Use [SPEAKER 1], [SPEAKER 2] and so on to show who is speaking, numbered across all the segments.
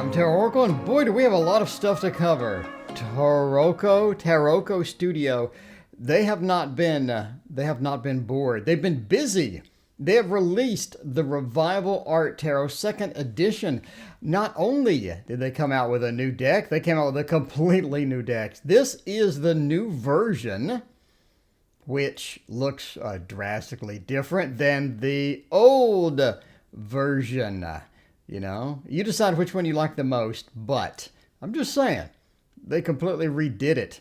[SPEAKER 1] I'm TarotOracle, and boy, do we have a lot of stuff to cover. Taroko Studio, they have not been bored. They've been busy. They have released the Revival Art Tarot 2nd edition. Not only did they come out with a new deck, they came out with a completely new deck. This is the new version, which looks drastically different than the old version. You know, you decide which one you like the most, but I'm just saying, they completely redid it.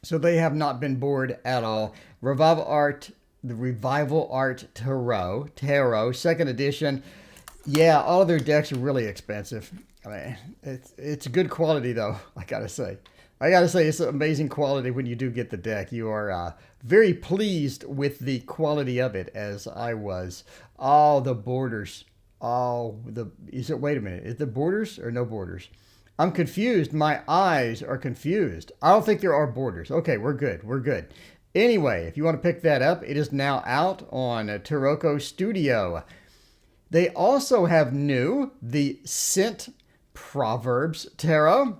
[SPEAKER 1] So they have not been bored at all. The Revival Art Tarot 2nd edition. Yeah, all of their decks are really expensive. I mean, it's good quality though, I gotta say. It's amazing quality when you do get the deck. You are very pleased with the quality of it, as I was. Oh, the borders. Wait a minute, is there borders or no borders? I'm confused. My eyes are confused. I don't think there are borders. Okay, we're good. Anyway, if you want to pick that up, it is now out on Taroko Studio. They also have the Scent Proverbs Tarot.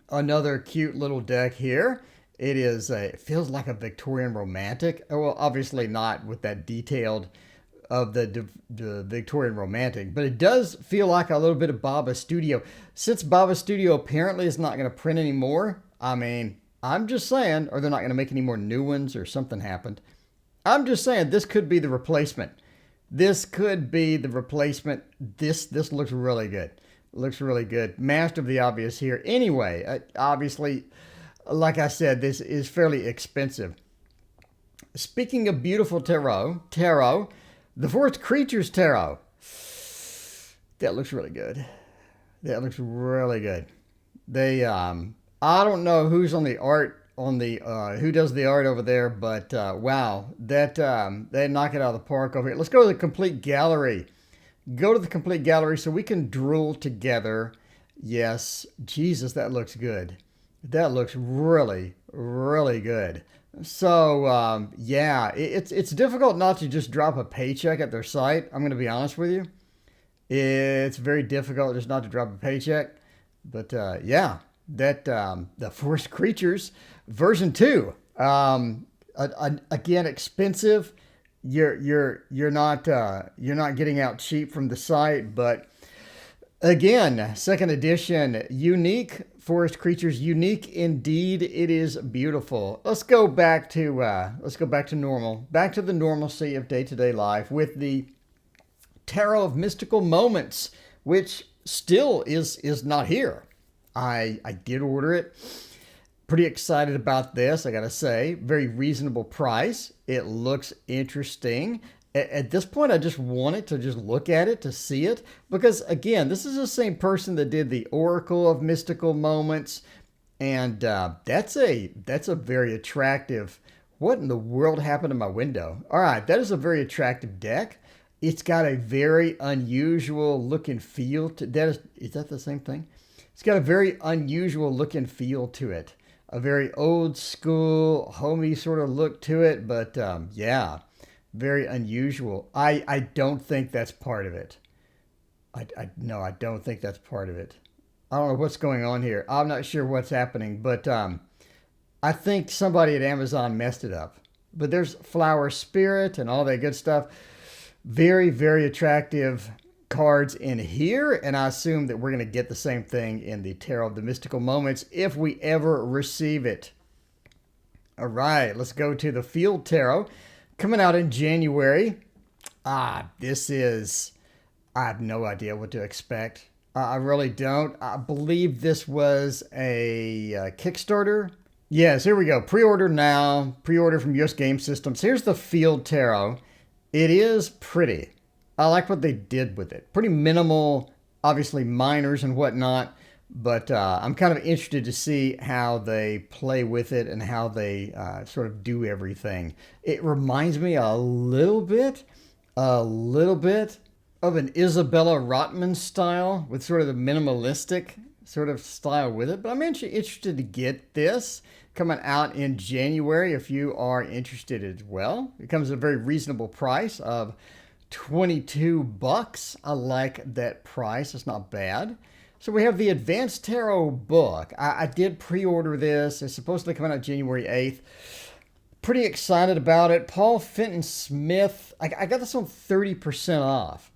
[SPEAKER 1] Another cute little deck here. It feels like a Victorian romantic. Well, obviously not with that detailed of the Victorian romantic, but it does feel like a little bit of Baba Studio. Since Baba Studio apparently is not going to print anymore, I mean, I'm just saying, or they're not going to make any more new ones or something happened. I'm just saying this could be the replacement. This looks really good. Looks really good. Master of the obvious here. Anyway, obviously, like I said, this is fairly expensive. Speaking of beautiful tarot, the Forest Creatures Tarot. That looks really good. They, I don't know who's on the art, who does the art over there, but wow, they knock it out of the park over here. Let's go to the complete gallery. Go to the complete gallery so we can drool together. Yes, Jesus, that looks good. That looks really, really good. So, yeah, it's difficult not to just drop a paycheck at their site. I'm going to be honest with you. It's very difficult just not to drop a paycheck. But, yeah, the Forest Creatures version 2, again, expensive. You're not getting out cheap from the site, but again, 2nd edition, unique. Forest Creatures, unique indeed. It is beautiful. Let's go back to normal. Back to the normalcy of day-to-day life with the Tarot of Mystical Moments, which still is not here. I did order it. Pretty excited about this, I gotta say. Very reasonable price. It looks interesting. At this point, I just wanted to just look at it, to see it. Because, again, this is the same person that did the Oracle of Mystical Moments. And that's a very attractive... What in the world happened to my window? All right, that is a very attractive deck. It's got a very unusual look and feel to... Is that the same thing? It's got a very unusual look and feel to it. A very old school, homey sort of look to it. But, yeah... Very unusual. I don't think that's part of it. No, I don't think that's part of it. I don't know what's going on here. I'm not sure what's happening, but I think somebody at Amazon messed it up. But there's Flower Spirit and all that good stuff. Very, very attractive cards in here, and I assume that we're going to get the same thing in the Tarot of the Mystical Moments if we ever receive it. All right, let's go to the Field Tarot. Coming out in January. I have no idea what to expect. I really don't. I believe this was a Kickstarter. Yes, here we go. Pre-order now. Pre-order from US Game Systems. Here's the Field Tarot. It is pretty. I like what they did with it. Pretty minimal, obviously minors and whatnot. But I'm kind of interested to see how they play with it and how they sort of do everything. It reminds me a little bit of an Isabella Rotman style with sort of the minimalistic sort of style with it. But I'm interested to get this coming out in January if you are interested as well. It comes at a very reasonable price of $22. I like that price. It's not bad. So we have the Advanced Tarot book. I did pre-order this. It's supposed to come out January 8th. Pretty excited about it. Paul Fenton Smith. I got this on 30% off.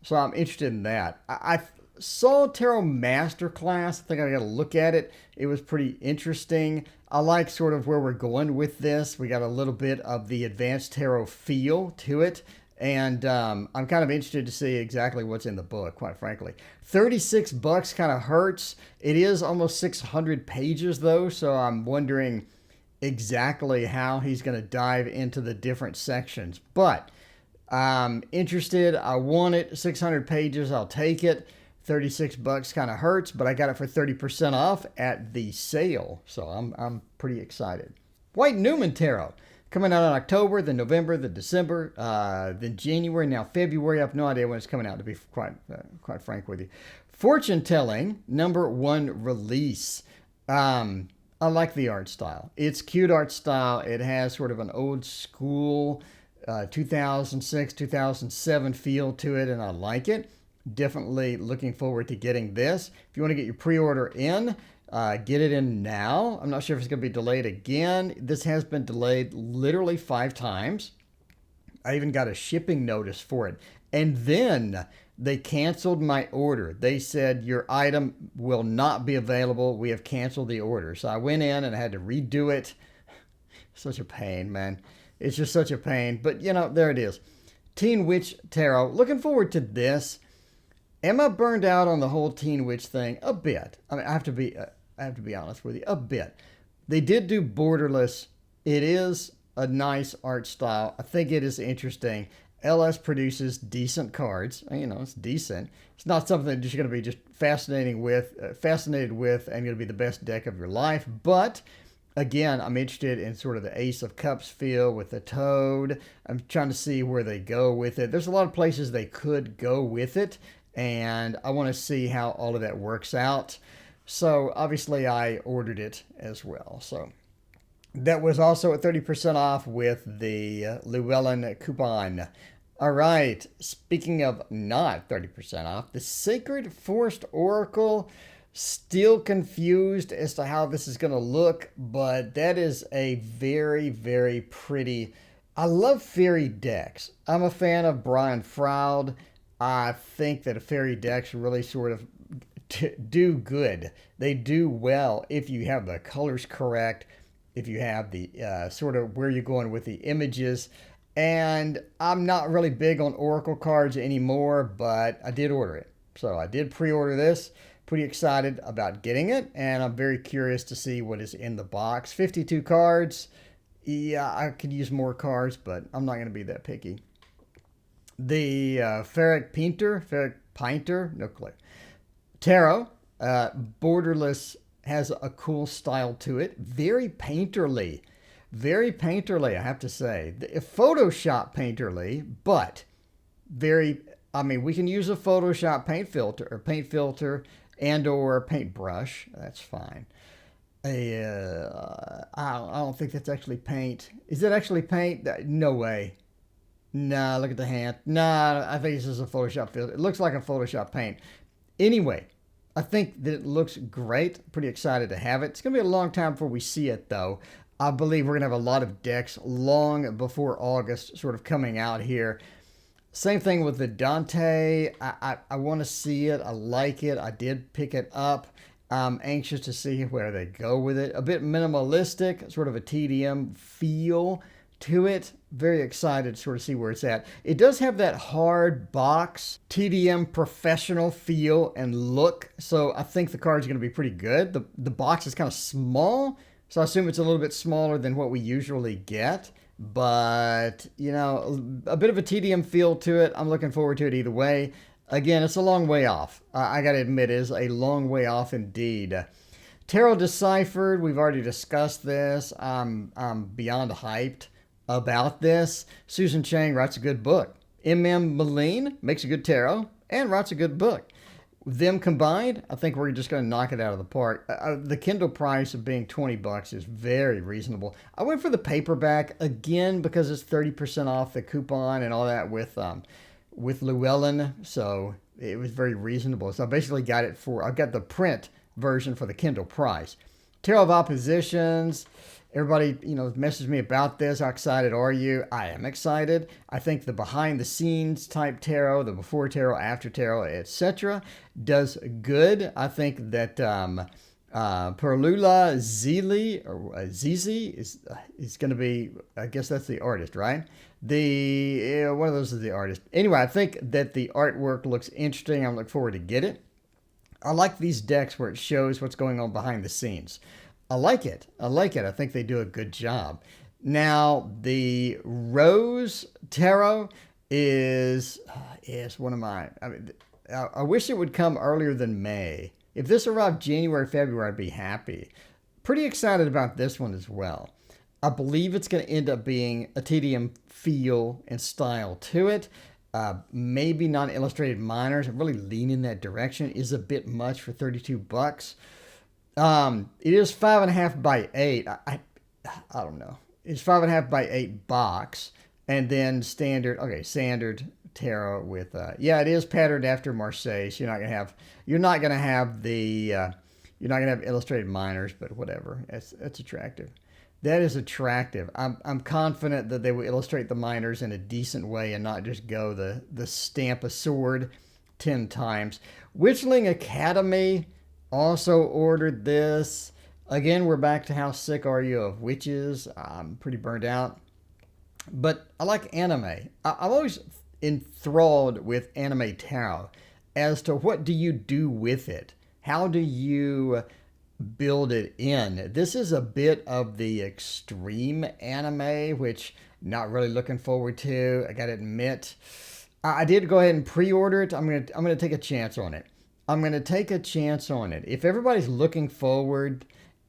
[SPEAKER 1] So I'm interested in that. I saw Tarot Masterclass. I think I got to look at it. It was pretty interesting. I like sort of where we're going with this. We got a little bit of the Advanced Tarot feel to it. And I'm kind of interested to see exactly what's in the book, quite frankly. $36 kind of hurts. It is almost 600 pages, though, so I'm wondering exactly how he's going to dive into the different sections. But I'm interested. I want it. 600 pages. I'll take it. $36 kind of hurts, but I got it for 30% off at the sale, so I'm pretty excited. White Newman Tarot. Coming out in October, then November, then December, then January, now February. I have no idea when it's coming out, to be quite frank with you. Fortune Telling, #1 release. I like the art style. It's cute art style. It has sort of an old school 2006, 2007 feel to it, and I like it. Definitely looking forward to getting this. If you want to get your pre-order in, get it in now. I'm not sure if it's going to be delayed again. This has been delayed literally 5 times. I even got a shipping notice for it. And then they canceled my order. They said, your item will not be available. We have canceled the order. So I went in and I had to redo it. Such a pain, man. It's just such a pain. But, you know, there it is. Teen Witch Tarot. Looking forward to this. Am I burned out on the whole Teen Witch thing? A bit. I mean, I have to be honest with you, a bit. They did do borderless. It is a nice art style. I think it is interesting. LS produces decent cards. You know, it's decent. It's not something that you're going to be just fascinated with, and going to be the best deck of your life. But again, I'm interested in sort of the Ace of Cups feel with the Toad. I'm trying to see where they go with it. There's a lot of places they could go with it, and I want to see how all of that works out. So obviously I ordered it as well. So that was also at 30% off with the Llewellyn coupon. All right, speaking of not 30% off, the Sacred Forest Oracle, still confused as to how this is going to look, but that is a very, very pretty. I love fairy decks. I'm a fan of Brian Froud. I think that fairy decks really sort of do good. They do well if you have the colors correct, if you have the sort of where you're going with the images. And I'm not really big on Oracle cards anymore, but I did order it. So I did pre-order this. Pretty excited about getting it, and I'm very curious to see what is in the box. 52 cards. Yeah, I could use more cards, but I'm not going to be that picky. The Ferric Painter, no clue. Tarot, borderless, has a cool style to it. Very painterly, I have to say. Photoshop painterly, but very, I mean, we can use a Photoshop paint filter and or paintbrush. That's fine. I don't think that's actually paint. Is it actually paint? No way. Nah, look at the hand. Nah, I think this is a Photoshop filter. It looks like a Photoshop paint. Anyway, I think that it looks great. Pretty excited to have it. It's going to be a long time before we see it, though. I believe we're going to have a lot of decks long before August sort of coming out here. Same thing with the Dante. I want to see it. I like it. I did pick it up. I'm anxious to see where they go with it. A bit minimalistic, sort of a TDM feel to it. Very excited to sort of see where it's at. It does have that hard box TDM professional feel and look, so I think the card's going to be pretty good. The box is kind of small, so I assume it's a little bit smaller than what we usually get, but you know, a bit of a TDM feel to it. I'm looking forward to it either way. Again, it's a long way off. I got to admit, it is a long way off indeed. Tarot Deciphered, we've already discussed this. I'm beyond hyped about this. Susan Chang writes a good book. M.M. Moline makes a good tarot and writes a good book. Them combined, I think we're just going to knock it out of the park. The Kindle price of being $20 is very reasonable. I went for the paperback again because it's 30% off the coupon and all that with Llewellyn. So it was very reasonable. So I basically got it for, I've got the print version for the Kindle price. Tarot of Oppositions. Everybody, messaged me about this. How excited are you? I am excited. I think the behind the scenes type tarot, the before tarot, after tarot, etc., does good. I think that Perlula Zili or Zizi is going to be, I guess that's the artist, right? One of those is the artist. Anyway, I think that the artwork looks interesting. I'm looking forward to get it. I like these decks where it shows what's going on behind the scenes. I like it. I think they do a good job. Now, the Rose Tarot is one of my, I wish it would come earlier than May. If this arrived January, February, I'd be happy. Pretty excited about this one as well. I believe it's going to end up being a TDM feel and style to it. Maybe non-illustrated minors. I'm really leaning that direction. Is a bit much for $32. It is 5.5 by 8. I don't know. It's 5.5 by 8 box, and then standard tarot with it is patterned after Marseille. So you're not gonna have illustrated minors, but whatever. That's attractive. That is attractive. I'm confident that they will illustrate the minors in a decent way and not just go the stamp a sword 10 times. Witchling Academy also ordered this. Again, we're back to how sick are you of witches. I'm pretty burned out. But I like anime. I'm always enthralled with anime tarot as to what do you do with it? How do you build it in? This is a bit of the extreme anime, which not really looking forward to. I gotta admit, I did go ahead and pre-order it. I'm gonna take a chance on it. If everybody's looking forward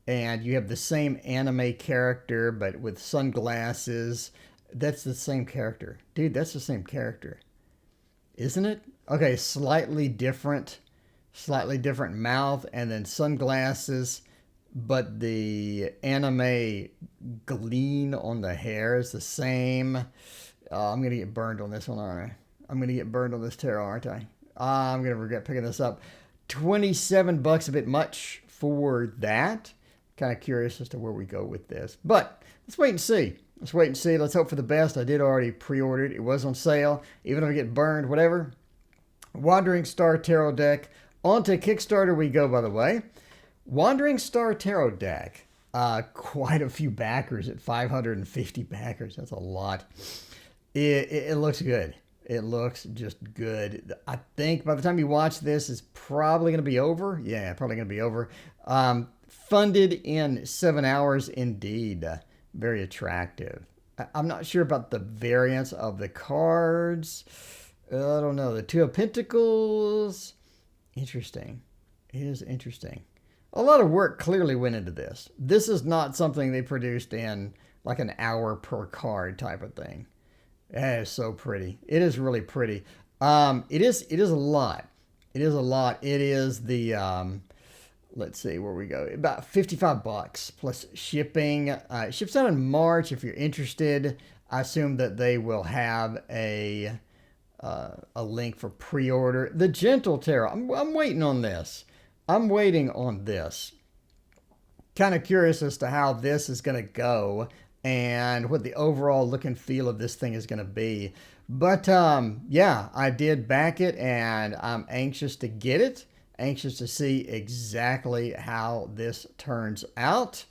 [SPEAKER 1] and you have the same anime character but with sunglasses, that's the same character. Dude, that's the same character. Isn't it? Okay, slightly different mouth and then sunglasses, but the anime gleam on the hair is the same. I'm going to get burned on this one, aren't I? I'm going to get burned on this tarot, aren't I? I'm going to regret picking this up. $27, a bit much for that. Kind of curious as to where we go with this. But let's wait and see. Let's hope for the best. I did already pre-order it. It was on sale. Even if I get burned, whatever. Wandering Star Tarot deck. On to Kickstarter we go, by the way. Wandering Star Tarot deck. Quite a few backers at 550 backers. That's a lot. It looks good. It looks just good. I think by the time you watch this, it's probably going to be over. Yeah, probably going to be over. Funded in 7 hours indeed. Very attractive. I'm not sure about the variance of the cards. I don't know. The Two of Pentacles. Interesting. It is interesting. A lot of work clearly went into this. This is not something they produced in like an hour per card type of thing. That is so pretty. It is really pretty. It is a lot. It is the let's see where we go. About $55 plus shipping. It ships out in March. If you're interested, I assume that they will have a link for pre-order. The Gentle Tarot. I'm waiting on this. Kind of curious as to how this is going to go and what the overall look and feel of this thing is going to be. But yeah, I did back it, and I'm anxious to get it. Anxious to see exactly how this turns out.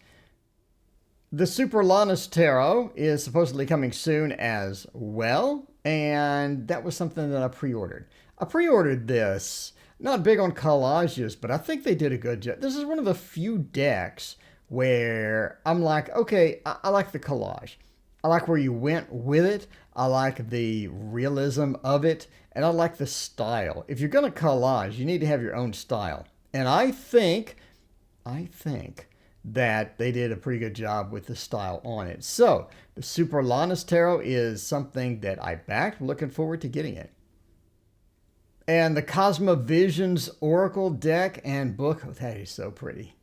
[SPEAKER 1] The Super Lana's Tarot is supposedly coming soon as well, and that was something that I pre-ordered. I pre-ordered this. Not big on collages, but I think they did a good job. This is one of the few decks where I'm like, okay, I like the collage. I like where you went with it. I like the realism of it. And I like the style. If you're going to collage, you need to have your own style. And I think that they did a pretty good job with the style on it. So the Super Lana's Tarot is something that I backed. Looking forward to getting it. And the Cosmovisions Oracle deck and book. Oh, that is so pretty.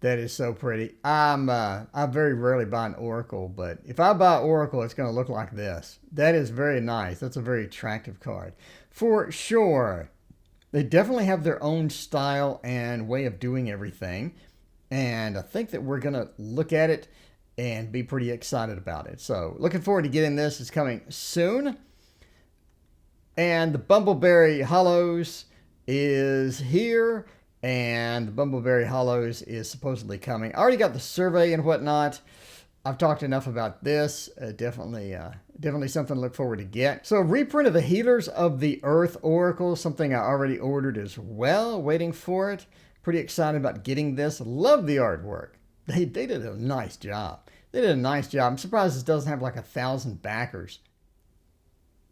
[SPEAKER 1] That is so pretty. I very rarely buy an Oracle, but if I buy Oracle, it's going to look like this. That is very nice. That's a very attractive card. For sure. They definitely have their own style and way of doing everything. And I think that we're going to look at it and be pretty excited about it. So looking forward to getting this. It's coming soon. And the Bumbleberry Hollows is here. And the Bumbleberry Hollows is supposedly coming. I already got the survey and whatnot. I've talked enough about this. Definitely something to look forward to get. So reprint of the Healers of the Earth Oracle, something I already ordered as well, waiting for it. Pretty excited about getting this. Love the artwork. They did a nice job. They did a nice job. I'm surprised this doesn't have like 1,000 backers.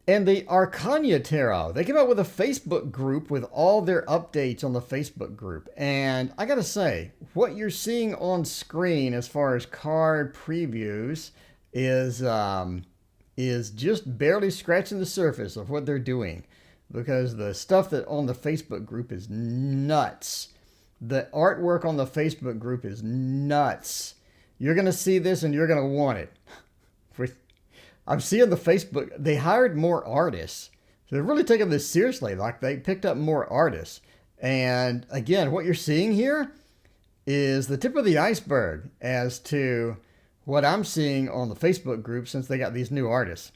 [SPEAKER 1] And the Arcana Tarot, they came out with a Facebook group with all their updates on the Facebook group. And I gotta say, what you're seeing on screen as far as card previews is just barely scratching the surface of what they're doing. Because the stuff that on the Facebook group is nuts. The artwork on the Facebook group is nuts. You're gonna see this and you're gonna want it. I'm seeing the Facebook, they hired more artists. So they're really taking this seriously. Like they picked up more artists. And again, what you're seeing here is the tip of the iceberg as to what I'm seeing on the Facebook group since they got these new artists.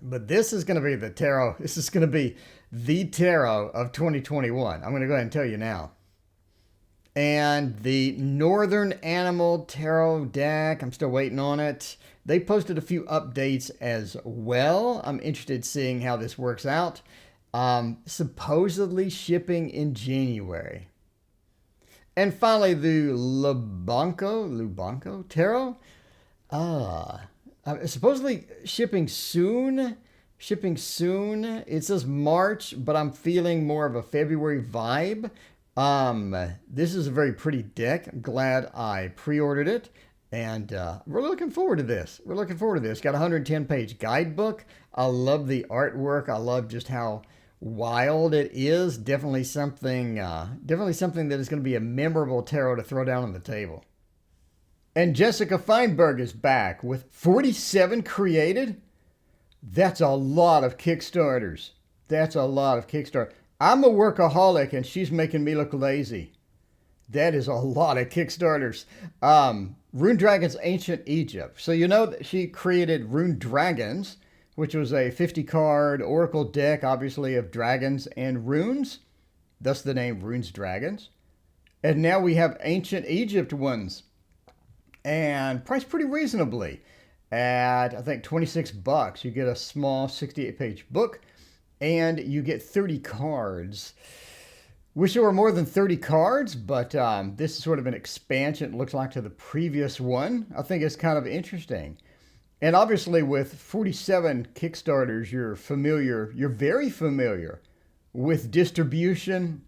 [SPEAKER 1] But this is going to be the tarot. This is going to be the tarot of 2021. I'm going to go ahead and tell you now. And the Northern Animal Tarot deck, I'm still waiting on it. They posted a few updates as well. I'm interested in seeing how this works out. Supposedly shipping in January. And finally, the Lubanco Tarot. Supposedly shipping soon. It says March, but I'm feeling more of a February vibe. This is a very pretty deck. I'm glad I pre-ordered it. And we're looking forward to this. Got a 110-page guidebook. I love the artwork. I love just how wild it is. Definitely something that is going to be a memorable tarot to throw down on the table. And Jessica Feinberg is back with 47 created. That's a lot of Kickstarters. I'm a workaholic and she's making me look lazy. That is a lot of Kickstarters. Rune Dragons Ancient Egypt. So you know that she created Rune Dragons, which was a 50-card oracle deck, obviously, of dragons and runes. Thus the name Runes Dragons. And now we have Ancient Egypt ones. And priced pretty reasonably. At, I think, $26. You get a small 68-page book. And you get 30 cards. Wish there were more than 30 cards, but this is sort of an expansion, it looks like, to the previous one. I think it's kind of interesting. And obviously with 47 Kickstarters, you're very familiar with distribution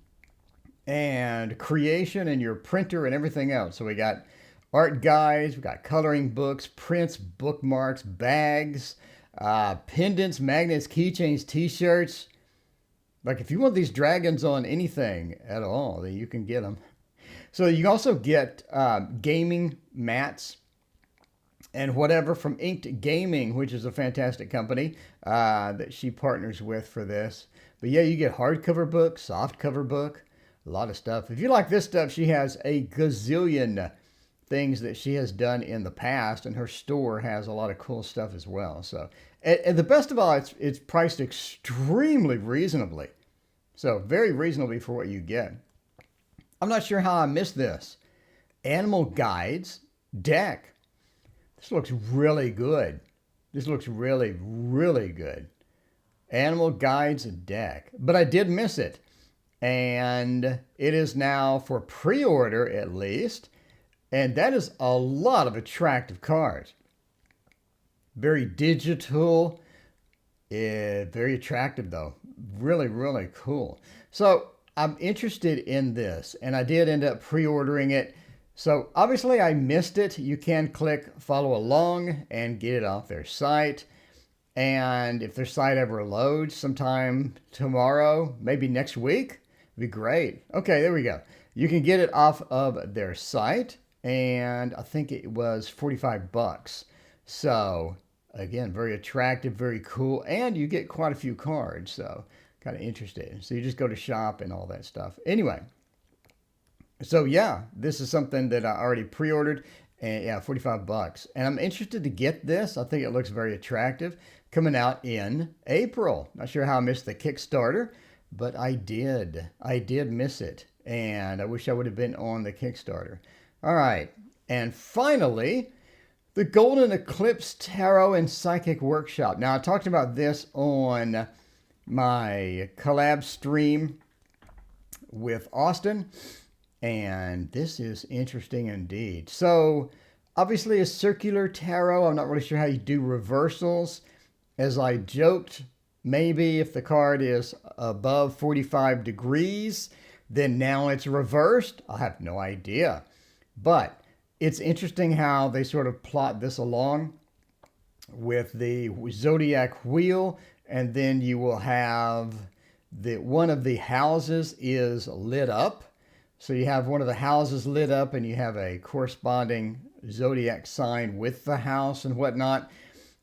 [SPEAKER 1] and creation and your printer and everything else. So we got art guides, we got coloring books, prints, bookmarks, bags, pendants, magnets, keychains, t-shirts. Like if you want these dragons on anything at all, then you can get them. So you can also get gaming mats and whatever from Inked Gaming, which is a fantastic company that she partners with for this. But yeah, you get hardcover book, softcover book, a lot of stuff. If you like this stuff, she has a gazillion things that she has done in the past, and her store has a lot of cool stuff as well. So, and the best of all, it's priced extremely reasonably. So very reasonably for what you get. I'm not sure how I missed this. Animal Guides deck. This looks really good. This looks really, really good. Animal Guides deck. But I did miss it. And it is now for pre-order at least. And that is a lot of attractive cards. Very digital. Very attractive though. Really, really cool. So I'm interested in this. And I did end up pre-ordering it. So obviously I missed it. You can click follow along and get it off their site. And if their site ever loads sometime tomorrow, maybe next week, it'd be great. Okay, there we go. You can get it off of their site. And I think it was $45. So again, very attractive, very cool. And you get quite a few cards. So kind of interested. So you just go to shop and all that stuff. Anyway, so yeah, this is something that I already pre-ordered, and yeah, $45. And I'm interested to get this. I think it looks very attractive. Coming out in April. Not sure how I missed the Kickstarter, but I did. I did miss it. And I wish I would have been on the Kickstarter. All right. And finally, the Golden Eclipse Tarot and Psychic Workshop. Now, I talked about this on my collab stream with Austin, and this is interesting indeed. So, obviously a circular tarot. I'm not really sure how you do reversals. As I joked, maybe if the card is above 45 degrees, then now it's reversed. I have no idea. But it's interesting how they sort of plot this along with the zodiac wheel, and then you will have one of the houses is lit up. So you have one of the houses lit up, and you have a corresponding zodiac sign with the house and whatnot.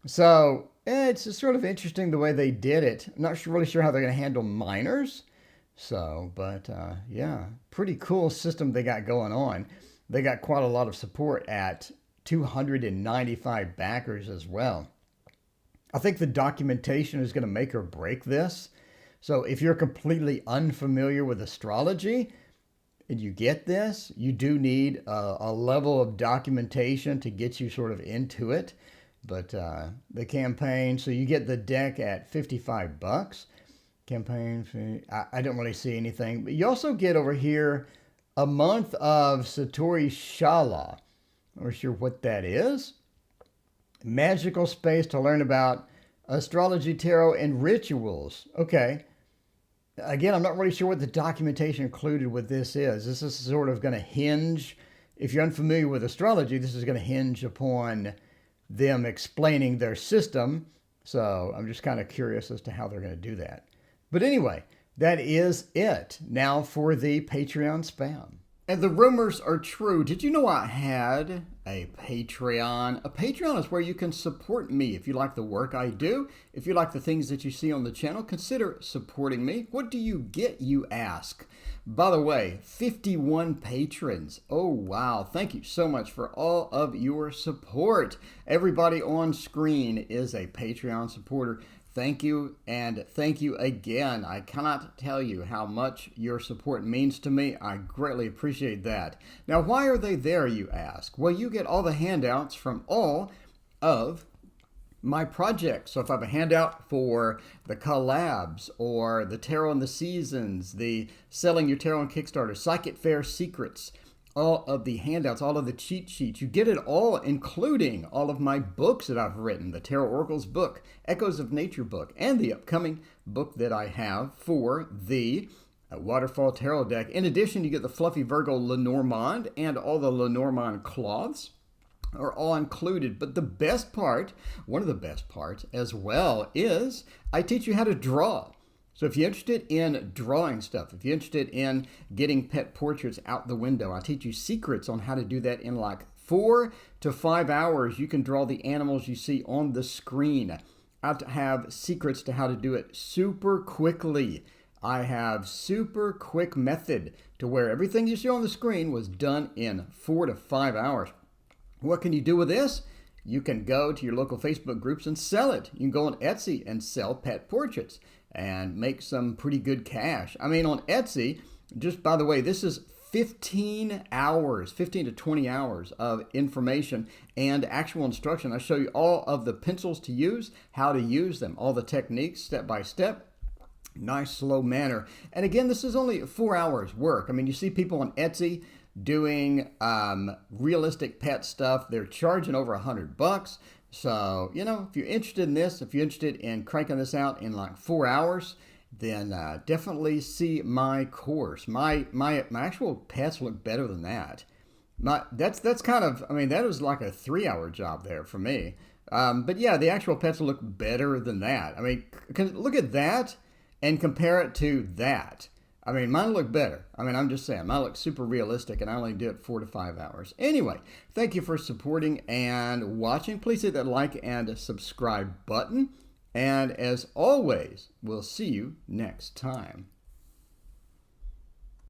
[SPEAKER 1] So it's just sort of interesting the way they did it. I'm not really sure how they're going to handle minors. So, but yeah, pretty cool system they got going on. They got quite a lot of support at 295 backers as well. I think the documentation is going to make or break this. So if you're completely unfamiliar with astrology and you get this, you do need a level of documentation to get you sort of into it. But the campaign, so you get the deck at $55. Campaign fee, I don't really see anything. But you also get over here a month of Satori Shala. I'm not sure what that is. Magical space to learn about astrology, tarot, and rituals. Okay. Again, I'm not really sure what the documentation included with this is. This is sort of going to hinge, if you're unfamiliar with astrology, this is going to hinge upon them explaining their system. So I'm just kind of curious as to how they're going to do that. But anyway, that is it. Now for the Patreon spam. And the rumors are true. Did you know I had a Patreon? A Patreon is where you can support me. If you like the work I do, if you like the things that you see on the channel, consider supporting me. What do you get, you ask? By the way, 51 patrons. Oh, wow. Thank you so much for all of your support. Everybody on screen is a Patreon supporter. Thank you, and thank you again. I cannot tell you how much your support means to me. I greatly appreciate that. Now, why are they there, you ask? Well, you get all the handouts from all of my projects. So if I have a handout for the collabs or the tarot and the seasons, the selling your tarot on Kickstarter, Psychic Fair secrets, all of the handouts, all of the cheat sheets. You get it all, including all of my books that I've written, the TarotOracle's book, Echoes of Nature book, and the upcoming book that I have for the Waterfall Tarot deck. In addition, you get the Fluffy Virgo Lenormand and all the Lenormand cloths are all included. But the best part, one of the best parts as well, is I teach you how to draw. So if you're interested in drawing stuff, if you're interested in getting pet portraits out the window, I teach you secrets on how to do that in like 4 to 5 hours. You can draw the animals you see on the screen. I have secrets to how to do it super quickly. I have super quick method to where everything you see on the screen was done in 4 to 5 hours. What can you do with this? You can go to your local Facebook groups and sell it. You can go on Etsy and sell pet portraits and make some pretty good cash. I mean, on Etsy, just by the way, this is 15 hours, 15 to 20 hours of information and actual instruction. I show you all of the pencils to use, how to use them, all the techniques step by step. Nice, slow manner. And again, this is only 4 hours work. I mean, you see people on Etsy doing realistic pet stuff. They're charging over $100. So, you know, if you're interested in this, if you're interested in cranking this out in like 4 hours, then definitely see my course. My actual pets look better than that. That's kind of, I mean, that was like a 3-hour job there for me. But yeah, the actual pets look better than that. I mean, look at that and compare it to that. I mean, mine look better. I mean, I'm just saying, mine look super realistic, and I only do it 4 to 5 hours. Anyway, thank you for supporting and watching. Please hit that like and subscribe button. And as always, we'll see you next time.